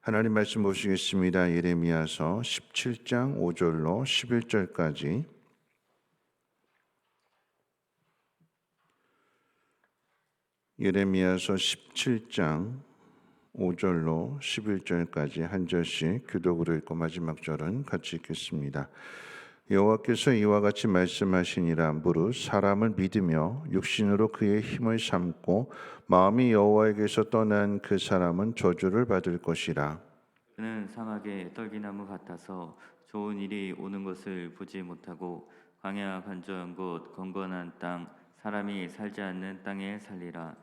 하나님 말씀 보시겠습니다. 예레미야서 17장 5절로 11절까지. 예레미야서 17장 5절로 11절까지 한 절씩 교독으로 읽고 마지막 절은 같이 읽겠습니다. 여호와께서 이와 같이 말씀하시니라. 무릇 사람을 믿으며 육신으로 그의 힘을 삼고 마음이 여호와에게서 떠난 그 사람은 저주를 받을 것이라. 그는 사막의 떨기나무 같아서 좋은 일이 오는 것을 보지 못하고 광야 간조한 곳 건건한 땅 사람이 살지 않는 땅에 살리라.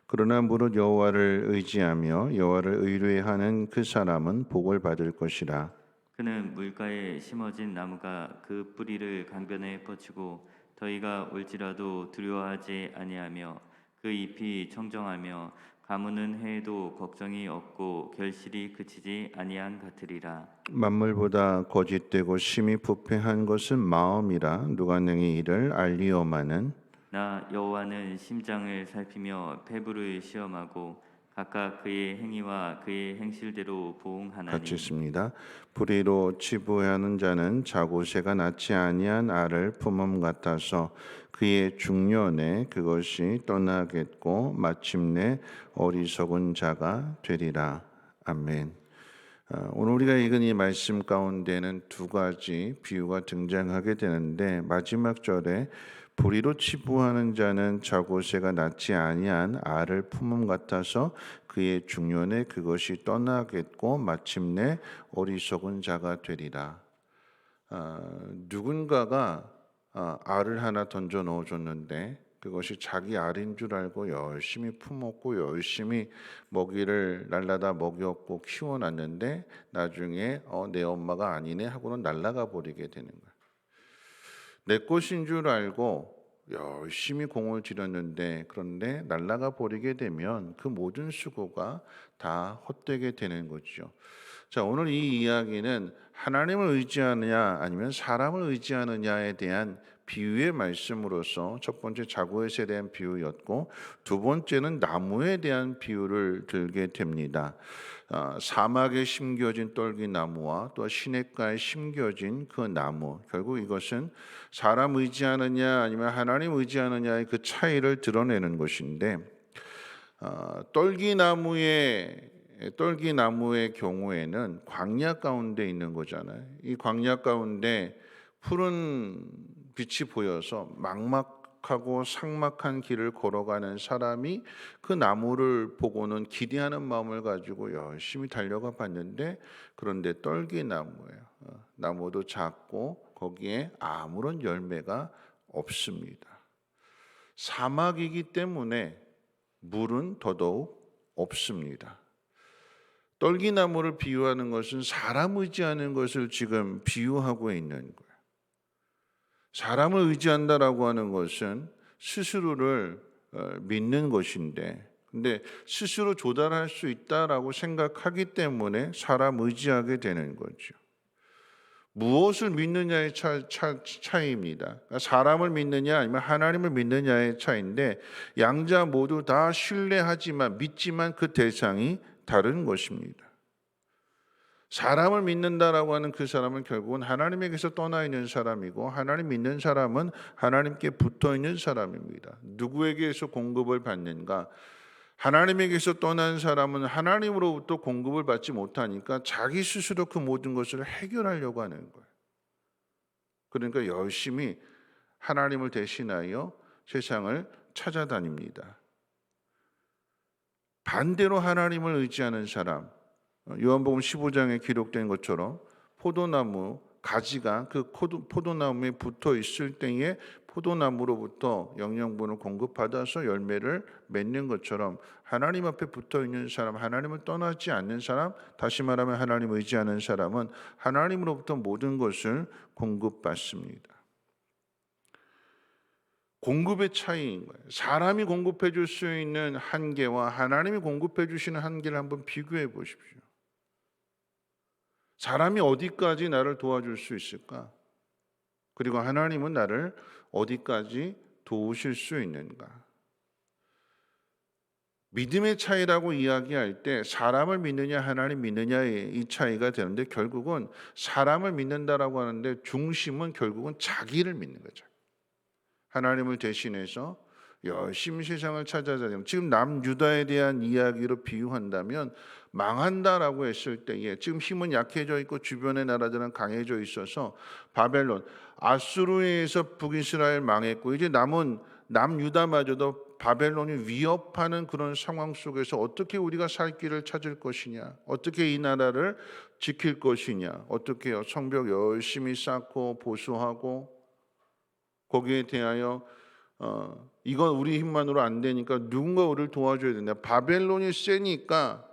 그러나 무릇 여호와를 의지하며 여호와를 의뢰하는 그 사람은 복을 받을 것이라. 그는 물가에 심어진 나무가 그 뿌리를 강변에 뻗치고 더위가 올지라도 두려워하지 아니하며 그 잎이 청정하며 가무는 해에도 걱정이 없고 결실이 그치지 아니한 같으리라. 만물보다 거짓되고 심히 부패한 것은 마음이라. 누가 능히 이를 알리오마는. 나 여호와는 심장을 살피며 폐부를 시험하고 각각 그의 행위와 그의 행실대로 같이 보응하나니. 있습니다. 불의로 치부하는 자는 자고새가 낳지 아니한 알을 품음 같아서 그의 중년에 그것이 떠나겠고 마침내 어리석은 자가 되리라. 아멘. 오늘 우리가 읽은 이 말씀 가운데는 두 가지 비유가 등장하게 되는데, 마지막 절에 불의로 치부하는 자는 자고새가 낳지 아니한 알을 품음 같아서 그의 중년에 그것이 떠나겠고 마침내 어리석은 자가 되리라. 누군가가 알을 하나 던져 넣어줬는데 그것이 자기 알인 줄 알고 열심히 품었고 열심히 먹이를 날라다 먹였고 키워놨는데 나중에 내 엄마가 아니네 하고는 날라가 버리게 되는 거야. 내 것인 줄 알고 열심히 공을 들였는데 그런데 날라가 버리게 되면 그 모든 수고가 다 헛되게 되는 거죠. 자, 오늘 이 이야기는 하나님을 의지하느냐 아니면 사람을 의지하느냐에 대한 비유의 말씀으로서 첫 번째 자고эт에 대한 비유였고, 두 번째는 나무에 대한 비유를 들게 됩니다. 사막에 심겨진 떨기나무와 또 시냇가에 심겨진 그 나무, 결국 이것은 사람 의지하느냐 아니면 하나님 의지하느냐의 그 차이를 드러내는 것인데, 떨기나무의 경우에는 광야 가운데 있는 거잖아요. 이 광야 가운데 푸른 빛이 보여서 막막하고 삭막한 길을 걸어가는 사람이 그 나무를 보고는 기대하는 마음을 가지고 열심히 달려가 봤는데, 그런데 떨기나무예요. 나무도 작고 거기에 아무런 열매가 없습니다. 사막이기 때문에 물은 더더욱 없습니다. 떨기나무를 비유하는 것은 사람 의지하는 것을 지금 비유하고 있는 거예요. 사람을 의지한다라고 하는 것은 스스로를 믿는 것인데, 근데 스스로 조달할 수 있다라고 생각하기 때문에 사람 의지하게 되는 거죠. 무엇을 믿느냐의 차이입니다. 그러니까 사람을 믿느냐 아니면 하나님을 믿느냐의 차이인데, 양자 모두 다 신뢰하지만 믿지만 그 대상이 다른 것입니다. 사람을 믿는다라고 하는 그 사람은 결국은 하나님에게서 떠나 있는 사람이고, 하나님 믿는 사람은 하나님께 붙어 있는 사람입니다. 누구에게서 공급을 받는가? 하나님에게서 떠난 사람은 하나님으로부터 공급을 받지 못하니까 자기 스스로 그 모든 것을 해결하려고 하는 거예요. 그러니까 열심히 하나님을 대신하여 세상을 찾아다닙니다. 반대로 하나님을 의지하는 사람, 요한복음 15장에 기록된 것처럼 포도나무 가지가 그 포도나무에 붙어 있을 때에 포도나무로부터 영양분을 공급받아서 열매를 맺는 것처럼, 하나님 앞에 붙어 있는 사람, 하나님을 떠나지 않는 사람, 다시 말하면 하나님을 의지하는 사람은 하나님으로부터 모든 것을 공급받습니다. 공급의 차이인 거예요. 사람이 공급해 줄 수 있는 한계와 하나님이 공급해 주시는 한계를 한번 비교해 보십시오. 사람이 어디까지 나를 도와줄 수 있을까? 그리고 하나님은 나를 어디까지 도우실 수 있는가? 믿음의 차이라고 이야기할 때 사람을 믿느냐 하나님 믿느냐의 이 차이가 되는데, 결국은 사람을 믿는다라고 하는데 중심은 결국은 자기를 믿는 거죠. 하나님을 대신해서 열심히 세상을 찾아다니는, 지금 남유다에 대한 이야기로 비유한다면 망한다라고 했을 때에 지금 힘은 약해져 있고 주변의 나라들은 강해져 있어서 바벨론, 아수르에 의해서 북이스라엘 망했고 이제 남은 남유다마저도 바벨론이 위협하는 그런 상황 속에서 어떻게 우리가 살 길을 찾을 것이냐, 어떻게 이 나라를 지킬 것이냐, 어떻게 성벽 열심히 쌓고 보수하고 거기에 대하여 이건 우리 힘만으로 안 되니까 누군가 우리를 도와줘야 된다. 바벨론이 세니까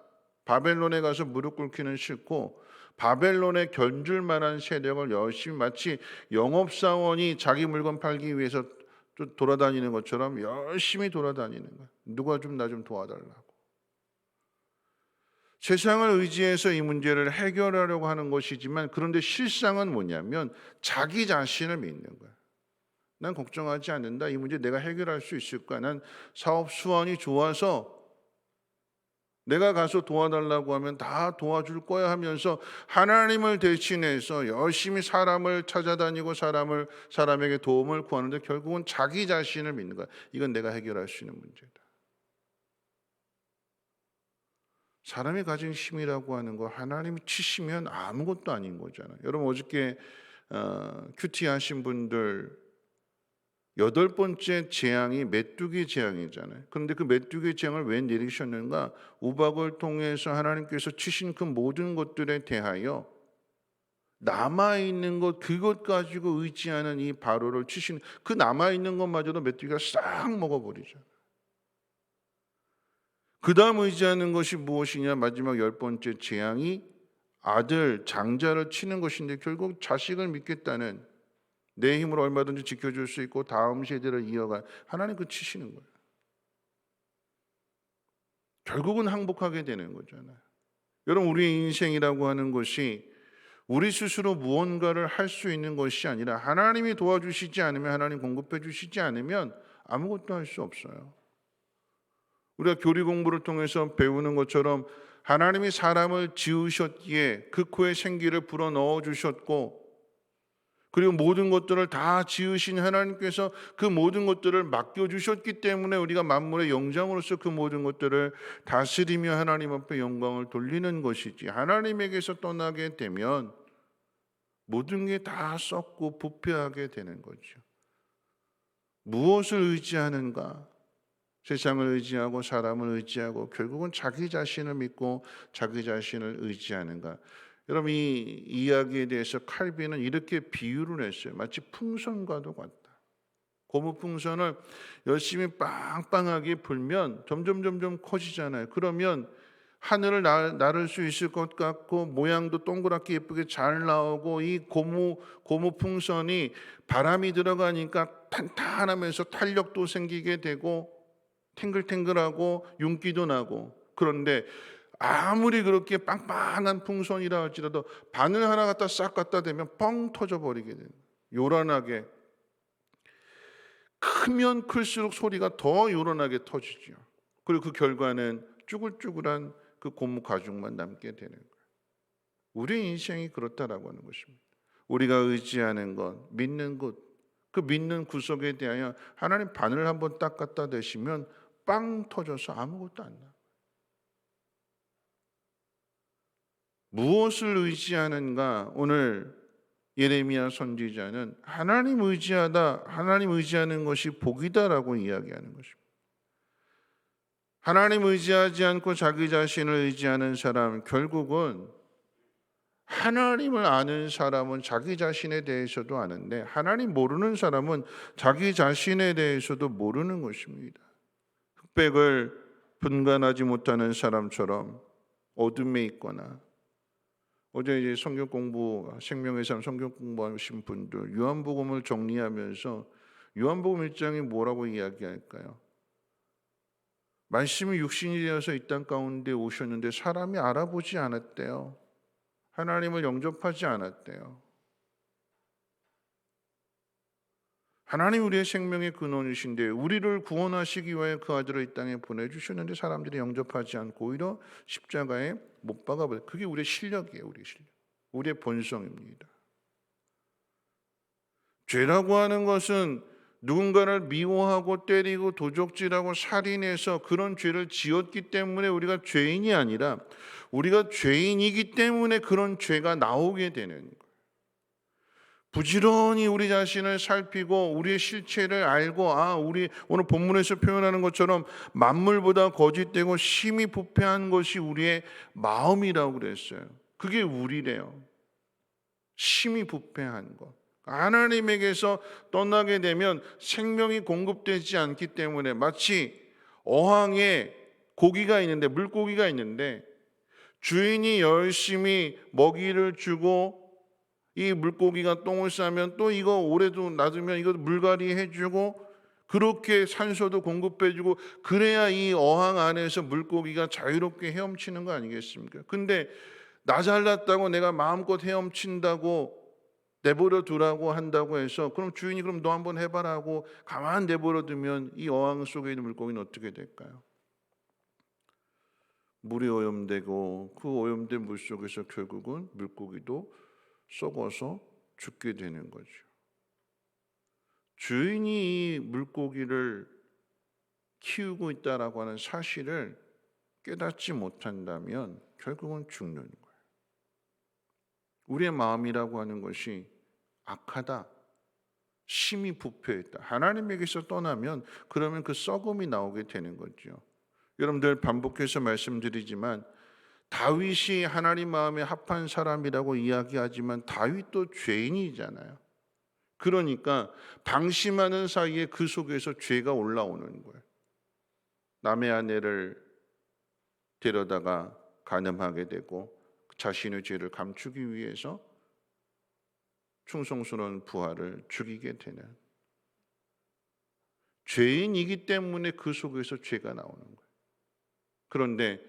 바벨론에 가서 무릎 꿇기는 싫고 바벨론에 견줄 만한 세력을 열심히, 마치 영업사원이 자기 물건 팔기 위해서 좀 돌아다니는 것처럼 열심히 돌아다니는 거야. 누가 좀 나 좀 도와달라고. 세상을 의지해서 이 문제를 해결하려고 하는 것이지만, 그런데 실상은 뭐냐면 자기 자신을 믿는 거야. 난 걱정하지 않는다. 이 문제 내가 해결할 수 있을 거야. 난 사업 수완이 좋아서 내가 가서 도와달라고 하면 다 도와줄 거야 하면서 하나님을 대신해서 열심히 사람을 찾아다니고 사람에게 도움을 구하는데 결국은 자기 자신을 믿는 거야. 이건 내가 해결할 수 있는 문제다. 사람이 가진 힘이라고 하는 거 하나님이 치시면 아무것도 아닌 거잖아요. 여러분 어저께 큐티 하신 분들 8번째 재앙이 메뚜기 재앙이잖아요. 그런데 그 메뚜기 재앙을 왜 내리셨는가? 우박을 통해서 하나님께서 치신 그 모든 것들에 대하여 남아있는 것, 그것 가지고 의지하는 이 바로를 치신, 그 남아있는 것마저도 메뚜기가 싹 먹어버리죠. 그 다음 의지하는 것이 무엇이냐? 마지막 10번째 재앙이 아들 장자를 치는 것인데, 결국 자식을 믿겠다는, 내 힘으로 얼마든지 지켜줄 수 있고 다음 세대를 이어갈, 하나님 그 치시는 거예요. 결국은 항복하게 되는 거잖아요. 여러분 우리 인생이라고 하는 것이 우리 스스로 무언가를 할 수 있는 것이 아니라 하나님이 도와주시지 않으면, 하나님 공급해 주시지 않으면 아무것도 할 수 없어요. 우리가 교리 공부를 통해서 배우는 것처럼 하나님이 사람을 지으셨기에 그 코에 생기를 불어넣어 주셨고, 그리고 모든 것들을 다 지으신 하나님께서 그 모든 것들을 맡겨주셨기 때문에 우리가 만물의 영장으로서 그 모든 것들을 다스리며 하나님 앞에 영광을 돌리는 것이지, 하나님에게서 떠나게 되면 모든 게 다 썩고 부패하게 되는 거죠. 무엇을 의지하는가? 세상을 의지하고 사람을 의지하고 결국은 자기 자신을 믿고 자기 자신을 의지하는가? 여러분 이 이야기에 대해서 칼빈은 이렇게 비유를 했어요. 마치 풍선과도 같다. 고무풍선을 열심히 빵빵하게 불면 점점 커지잖아요. 그러면 하늘을 나를 수 있을 것 같고 모양도 동그랗게 예쁘게 잘 나오고, 이 고무풍선이 바람이 들어가니까 탄탄하면서 탄력도 생기게 되고 탱글탱글하고 윤기도 나고. 그런데 아무리 그렇게 빵빵한 풍선이라 할지라도 바늘 하나 갖다 싹 갖다 대면 뻥 터져버리게 돼요. 요란하게 크면 클수록 소리가 더 요란하게 터지죠. 그리고 그 결과는 쭈글쭈글한 그 고무 가죽만 남게 되는 거예요. 우리 인생이 그렇다라고 하는 것입니다. 우리가 의지하는 것, 믿는 것, 그 믿는 구석에 대하여 하나님 바늘 한번 딱 갖다 대시면 빵 터져서 아무것도 안 나. 무엇을 의지하는가? 오늘 예레미야 선지자는 하나님 의지하다, 하나님 의지하는 것이 복이다라고 이야기하는 것입니다. 하나님 의지하지 않고 자기 자신을 의지하는 사람, 결국은 하나님을 아는 사람은 자기 자신에 대해서도 아는데 하나님 모르는 사람은 자기 자신에 대해서도 모르는 것입니다. 흑백을 분간하지 못하는 사람처럼 어둠에 있거나, 어제 이제 성경 공부, 생명의 삶 성경 공부하신 분들 요한복음을 정리하면서 요한복음 1장이 뭐라고 이야기할까요? 말씀이 육신이 되어서 이 땅 가운데 오셨는데 사람이 알아보지 않았대요. 하나님을 영접하지 않았대요. 하나님 우리의 생명의 근원이신데 우리를 구원하시기 위해 그 아들을 이 땅에 보내주셨는데 사람들이 영접하지 않고 오히려 십자가에 못 박아버려요. 그게 우리의 실력이에요. 우리의 실력, 우리의 본성입니다. 죄라고 하는 것은 누군가를 미워하고 때리고 도적질하고 살인해서 그런 죄를 지었기 때문에 우리가 죄인이 아니라 우리가 죄인이기 때문에 그런 죄가 나오게 되는 거예요. 부지런히 우리 자신을 살피고 우리의 실체를 알고 우리 오늘 본문에서 표현하는 것처럼 만물보다 거짓되고 심히 부패한 것이 우리의 마음이라고 그랬어요. 그게 우리래요. 심히 부패한 것. 하나님에게서 떠나게 되면 생명이 공급되지 않기 때문에 마치 어항에 고기가 있는데 물고기가 있는데 주인이 열심히 먹이를 주고 이 물고기가 똥을 싸면 또 이거 오래도 놔두면 이거 물갈이 해주고 그렇게 산소도 공급해주고 그래야 이 어항 안에서 물고기가 자유롭게 헤엄치는 거 아니겠습니까? 근데 나 잘났다고 내가 마음껏 헤엄친다고 내버려 두라고 한다고 해서 그럼 주인이 그럼 너 한번 해봐라 하고 가만 내버려 두면 이 어항 속에 있는 물고기는 어떻게 될까요? 물이 오염되고 그 오염된 물 속에서 결국은 물고기도 썩어서 죽게 되는 거죠. 주인이 이 물고기를 키우고 있다라고 하는 사실을 깨닫지 못한다면 결국은 죽는 거예요. 우리의 마음이라고 하는 것이 악하다, 심히 부패했다. 하나님에게서 떠나면 그러면 그 썩음이 나오게 되는 거죠. 여러분들 반복해서 말씀드리지만 다윗이 하나님 마음에 합한 사람이라고 이야기하지만 다윗도 죄인이잖아요. 그러니까 방심하는 사이에 그 속에서 죄가 올라오는 거예요. 남의 아내를 데려다가 간음하게 되고 자신의 죄를 감추기 위해서 충성스러운 부하를 죽이게 되는, 죄인이기 때문에 그 속에서 죄가 나오는 거예요. 그런데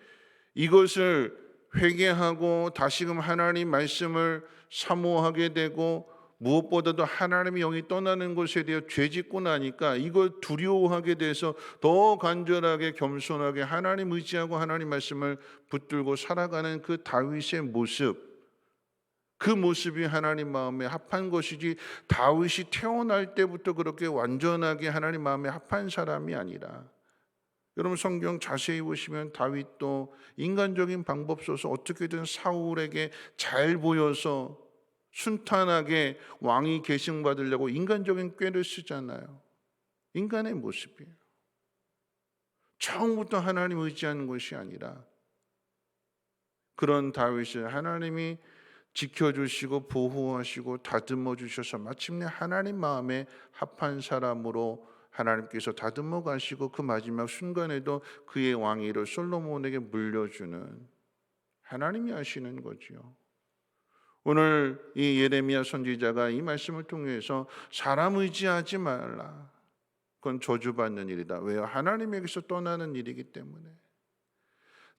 이것을 회개하고 다시금 하나님 말씀을 사모하게 되고 무엇보다도 하나님의 영이 떠나는 것에 대해 죄짓고 나니까 이걸 두려워하게 돼서 더 간절하게 겸손하게 하나님 의지하고 하나님 말씀을 붙들고 살아가는 그 다윗의 모습, 그 모습이 하나님 마음에 합한 것이지 다윗이 태어날 때부터 그렇게 완전하게 하나님 마음에 합한 사람이 아니라, 여러분 성경 자세히 보시면 다윗도 인간적인 방법 써서 어떻게든 사울에게 잘 보여서 순탄하게 왕이 계승받으려고 인간적인 꾀를 쓰잖아요. 인간의 모습이에요. 처음부터 하나님 의지하는 것이 아니라 그런 다윗을 하나님이 지켜주시고 보호하시고 다듬어 주셔서 마침내 하나님 마음에 합한 사람으로 하나님께서 다듬어 가시고 그 마지막 순간에도 그의 왕위를 솔로몬에게 물려주는 하나님이 하시는 거지요. 오늘 이 예레미야 선지자가 이 말씀을 통해서 사람 의지하지 말라. 그건 저주받는 일이다. 왜요? 하나님에게서 떠나는 일이기 때문에.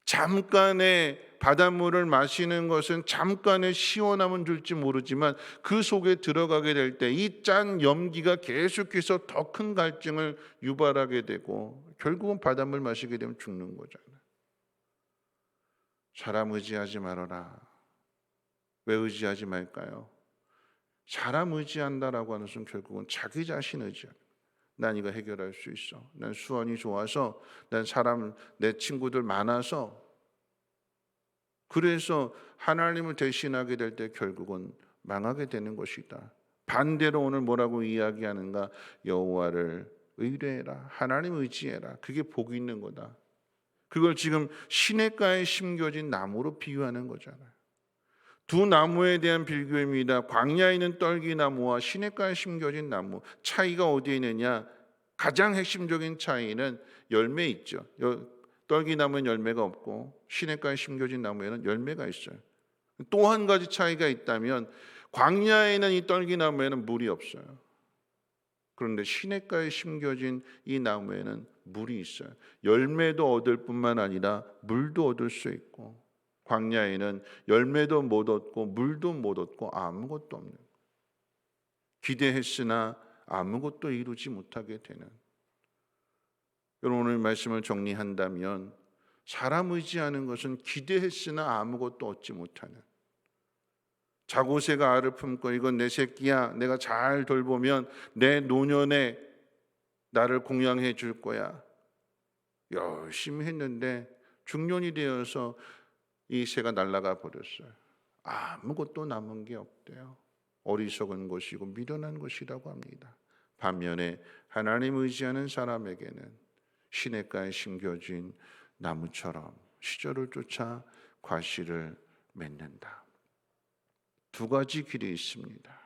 잠깐의 바닷물을 마시는 것은 잠깐의 시원함은 줄지 모르지만 그 속에 들어가게 될 때 이 짠 염기가 계속해서 더 큰 갈증을 유발하게 되고 결국은 바닷물 마시게 되면 죽는 거잖아요. 사람 의지하지 말아라. 왜 의지하지 말까요? 사람 의지한다라고 하는 것은 결국은 자기 자신 의지하는 거예요. 난 이거 해결할 수 있어. 난 수완이 좋아서, 난 사람, 내 친구들 많아서. 그래서 하나님을 대신하게 될 때 결국은 망하게 되는 것이다. 반대로 오늘 뭐라고 이야기하는가? 여호와를 의뢰해라. 하나님 의지해라. 그게 복이 있는 거다. 그걸 지금 시냇가에 심겨진 나무로 비유하는 거잖아요. 두 나무에 대한 비교입니다. 광야에 있는 떨기나무와 시냇가에 심겨진 나무, 차이가 어디에 있느냐? 가장 핵심적인 차이는 열매 있죠. 떨기나무는 열매가 없고 시냇가에 심겨진 나무에는 열매가 있어요. 또 한 가지 차이가 있다면 광야에 있는 이 떨기나무에는 물이 없어요. 그런데 시냇가에 심겨진 이 나무에는 물이 있어요. 열매도 얻을 뿐만 아니라 물도 얻을 수 있고, 광야에는 열매도 못 얻고 물도 못 얻고 아무것도 없는 거예요. 기대했으나 아무것도 이루지 못하게 되는, 여러분 오늘 말씀을 정리한다면 사람 의지하는 것은 기대했으나 아무것도 얻지 못하는, 자고새가 알을 품고 이건 내 새끼야, 내가 잘 돌보면 내 노년에 나를 공양해 줄 거야, 열심히 했는데 중년이 되어서 이 새가 날아가 버렸어요. 아무것도 남은 게 없대요. 어리석은 것이고 미련한 것이라고 합니다. 반면에 하나님 의지하는 사람에게는 시냇가에 심겨진 나무처럼 시절을 쫓아 과실을 맺는다. 두 가지 길이 있습니다.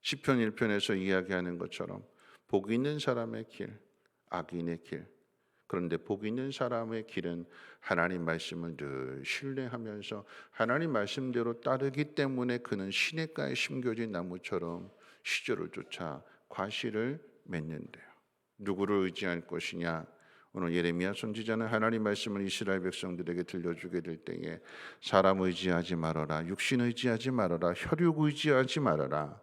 시편 1편에서 이야기하는 것처럼 복 있는 사람의 길, 악인의 길. 그런데 복 있는 사람의 길은 하나님 말씀을 늘 신뢰하면서 하나님 말씀대로 따르기 때문에 그는 시냇가에 심겨진 나무처럼 시절을 쫓아 과실을 맺는데요. 누구를 의지할 것이냐? 오늘 예레미야 선지자는 하나님 말씀을 이스라엘 백성들에게 들려주게 될 때에 사람 의지하지 말아라, 육신 의지하지 말아라, 혈육 의지하지 말아라,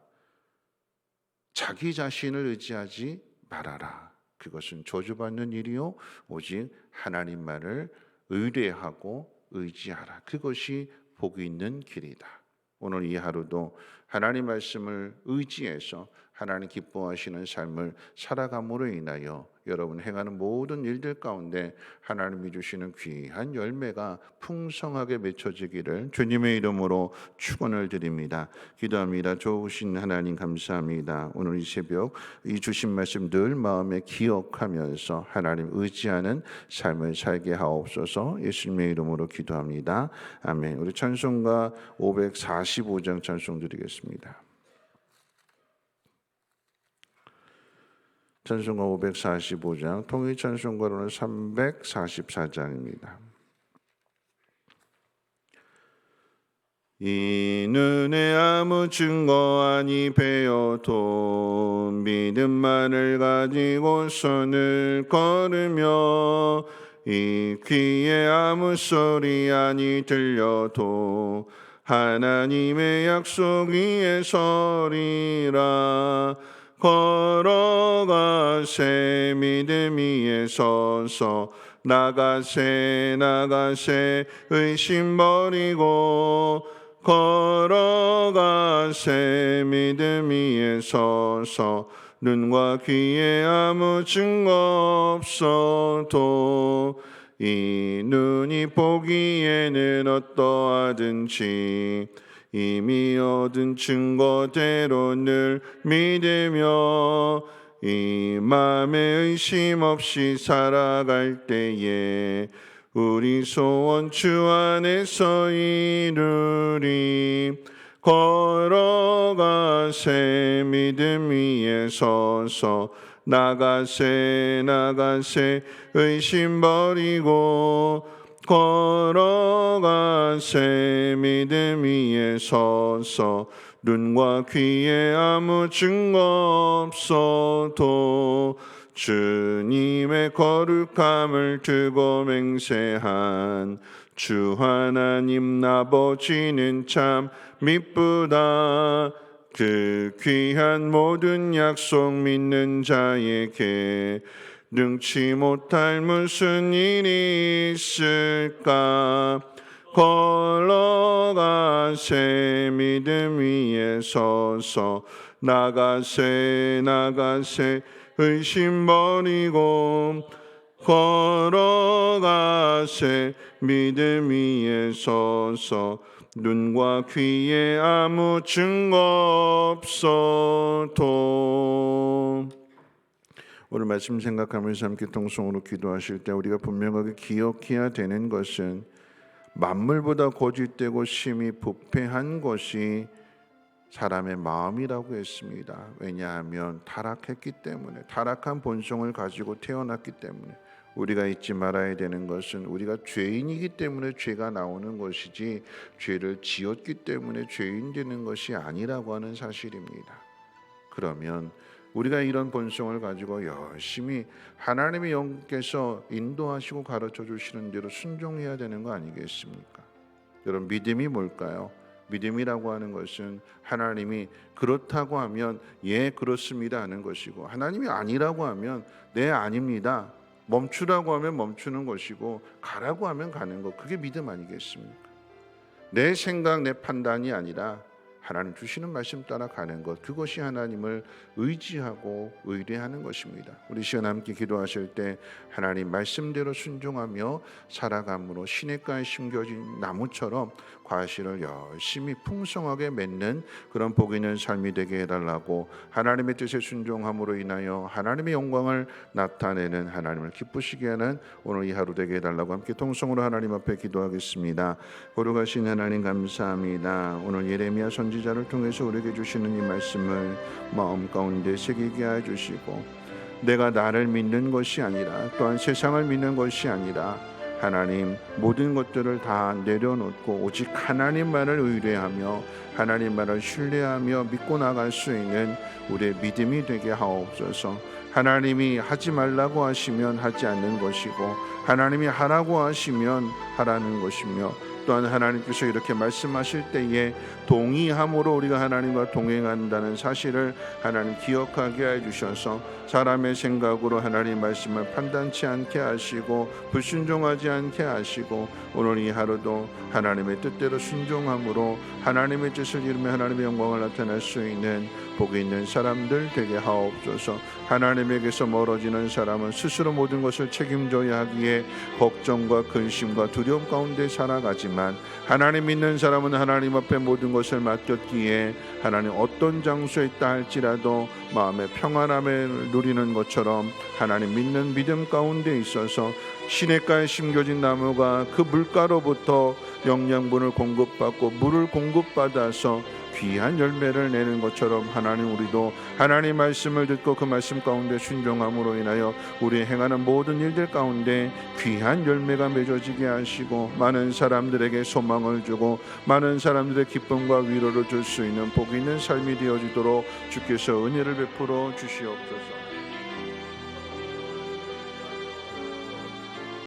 자기 자신을 의지하지 말아라. 그것은 저주받는 일이요 오직 하나님만을 의뢰하고 의지하라. 그것이 복이 있는 길이다. 오늘 이 하루도 하나님 말씀을 의지해서 하나님 기뻐하시는 삶을 살아감으로 인하여 여러분 행하는 모든 일들 가운데 하나님이 주시는 귀한 열매가 풍성하게 맺혀지기를 주님의 이름으로 축원을 드립니다. 기도합니다. 좋으신 하나님 감사합니다. 오늘 이 새벽 이 주신 말씀 늘 마음에 기억하면서 하나님 의지하는 삶을 살게 하옵소서. 예수님의 이름으로 기도합니다. 아멘. 우리 찬송가 545장 찬송 드리겠습니다. 찬송가 545장, 통일 찬송가로는 344장입니다. 이 눈에 아무 증거 아니 배어도 믿음만을 가지고 손을 걸으며 이 귀에 아무 소리 아니 들려도 하나님의 약속 위에 서리라. 걸어가세 믿음 위에 서서 나가세 나가세 의심 버리고 걸어가세 믿음 위에 서서 눈과 귀에 아무 증거 없어도 이 눈이 보기에는 어떠하든지 이미 얻은 증거대로 늘 믿으며 이 맘에 의심 없이 살아갈 때에 우리 소원 주 안에서 이루리. 걸어가세 믿음 위에 서서 나가세 나가세 의심 버리고 걸어가세 믿음 위에 서서 눈과 귀에 아무 증거 없어도 주님의 거룩함을 두고 맹세한 주 하나님 아버지는 참 미쁘다. 그 귀한 모든 약속 믿는 자에게 능치 못할 무슨 일이 있을까. 걸어가세 믿음 위에 서서 나가세 나가세 의심 버리고 걸어가세 믿음 위에 서서 눈과 귀에 아무 증거 없어도. 오늘 말씀 생각하면서 함께 통성으로 기도하실 때 우리가 분명하게 기억해야 되는 것은 만물보다 거짓되고 심히 부패한 것이 사람의 마음이라고 했습니다. 왜냐하면 타락했기 때문에, 타락한 본성을 가지고 태어났기 때문에. 우리가 잊지 말아야 되는 것은 우리가 죄인이기 때문에 죄가 나오는 것이지 죄를 지었기 때문에 죄인 되는 것이 아니라고 하는 사실입니다. 그러면 우리가 이런 본성을 가지고 열심히 하나님의 영께서 인도하시고 가르쳐 주시는 대로 순종해야 되는 거 아니겠습니까? 여러분 믿음이 뭘까요? 믿음이라고 하는 것은 하나님이 그렇다고 하면 예 그렇습니다 하는 것이고, 하나님이 아니라고 하면 네 아닙니다, 멈추라고 하면 멈추는 것이고, 가라고 하면 가는 것, 그게 믿음 아니겠습니까? 내 생각 내 판단이 아니라 하나님 주시는 말씀 따라 가는 것, 그것이 하나님을 의지하고 의뢰하는 것입니다. 우리 시간 함께 기도하실 때 하나님 말씀대로 순종하며 살아감으로 시냇가에 심겨진 나무처럼 과실을 열심히 풍성하게 맺는 그런 복 있는 삶이 되게 해달라고, 하나님의 뜻에 순종함으로 인하여 하나님의 영광을 나타내는, 하나님을 기쁘시게 하는 오늘 이 하루 되게 해달라고 함께 통성으로 하나님 앞에 기도하겠습니다. 거룩하신 하나님 감사합니다. 오늘 예레미야 선지자를 통해서 우리에게 주시는 이 말씀을 마음 가운데 새기게 해주시고, 내가 나를 믿는 것이 아니라 또한 세상을 믿는 것이 아니라 하나님 모든 것들을 다 내려놓고 오직 하나님만을 의뢰하며 하나님만을 신뢰하며 믿고 나갈 수 있는 우리의 믿음이 되게 하옵소서. 하나님이 하지 말라고 하시면 하지 않는 것이고, 하나님이 하라고 하시면 하라는 것이며, 또한 하나님께서 이렇게 말씀하실 때에 동의함으로 우리가 하나님과 동행한다는 사실을 하나님 기억하게 해주셔서 사람의 생각으로 하나님 말씀을 판단치 않게 하시고 불순종하지 않게 하시고, 오늘 이 하루도 하나님의 뜻대로 순종함으로 하나님의 뜻을 이루며 하나님의 영광을 나타낼 수 있는 복이 있는 사람들 되게 하옵소서. 하나님에게서 멀어지는 사람은 스스로 모든 것을 책임져야 하기에 걱정과 근심과 두려움 가운데 살아가지만, 하나님 믿는 사람은 하나님 앞에 모든 것을 맡겼기에 하나님 어떤 장소에 있다 할지라도 마음의 평안함을 누리는 것처럼 하나님 믿는 믿음 가운데 있어서 시냇가에 심겨진 나무가 그 물가로부터 영양분을 공급받고 물을 공급받아서 귀한 열매를 내는 것처럼, 하나님 우리도 하나님 말씀을 듣고 그 말씀 가운데 순종함으로 인하여 우리 행하는 모든 일들 가운데 귀한 열매가 맺어지게 하시고, 많은 사람들에게 소망을 주고 많은 사람들의 기쁨과 위로를 줄 수 있는 복 있는 삶이 되어지도록 주께서 은혜를 베풀어 주시옵소서.